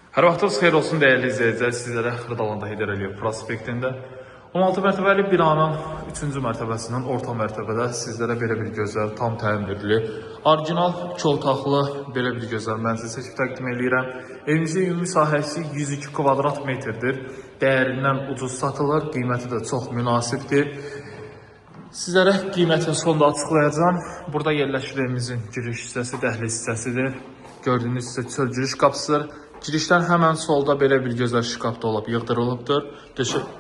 Hər vaxtınız xeyir olsun dəyərli izləyicilər, sizlərə Xırdalanda Heydər Əliyev prospektində 16 mərtəbəli binanın 3-cü mərtəbəsindən orta mərtəbədə sizlərə belə bir gözəl, tam təmirli, orijinal 2 otaqlı belə bir gözəl mənzil seçib təqdim edirəm. Evimizin ümumi sahəsi 102 kvadrat metrdir. Dəyərindən ucuz satılır, qiyməti də çox münasibdir. Sizlərə qiymətin sonunda açıqlayacağım. Burada yerləşir evimizin giriş hissəsi, dəhliz hissəsidir. Gördüyünüz isə çöl giriş qapısıdır. Girişdən həmən solda belə bir gözəl şkaf dolab yığdırılıbdır.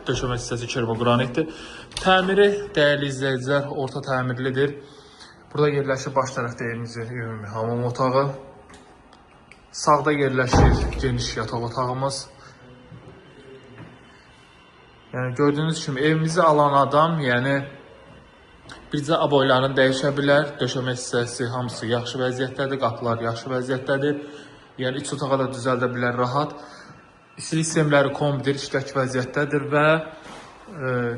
Döşəmə hissəsi kermogranitdir. Təmiri, dəyərli izləyicilər, orta təmirlidir. Burada yerləşir baş tərəfdə evimizin ümumi hamam otağı. Sağda yerləşir geniş yataq otağımız. Yəni gördüyünüz kimi evimizi alan adam, bircə aboylarını dəyişə bilər. Döşəmə hissəsi hamısı yaxşı vəziyyətdədir, qapılar yaxşı vəziyyətdədir. Yəni iç otağa da düzəldə bilər rahat. İstilik sistemləri kombidir, işlək vəziyyətdədir və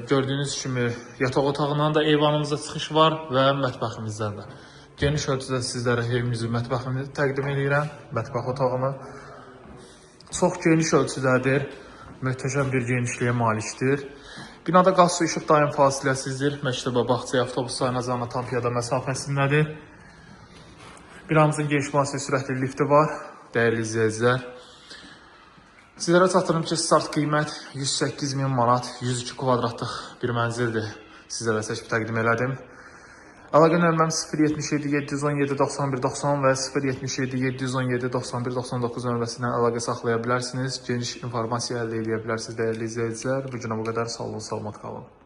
gördüyünüz kimi yataq otağından da eyvanımıza çıxış var və mətbəximizdən də. Geniş ölçüdə sizlərə evimizin mətbəxini təqdim edirəm, mətbəx otağını. Çox geniş ölçüdədir, möhtəşəm bir genişliyə malikdir. Binada qaz su işıq daim fasiləsizdir, məktəbə, bağçaya, avtobus sayınacağına tam piyada məsafəsindədir. Binamızın geniş müasir sürətli lifti var. Dəyərli izləyicilər, sizlərə çatdırım ki, start qiymət 108.000 manat, 102 kvadratlıq bir mənzildir. Sizlərə seçib təqdim elədim. Əlaqə nömrəm 077 717 91 90 və 077 717 91 99 nömrəsindən əlaqə saxlaya bilərsiniz. Geniş informasiya əldə edə bilərsiniz dəyərli izləyicilər. Bu günə bu qədər. Sağ olun, salamat qalın.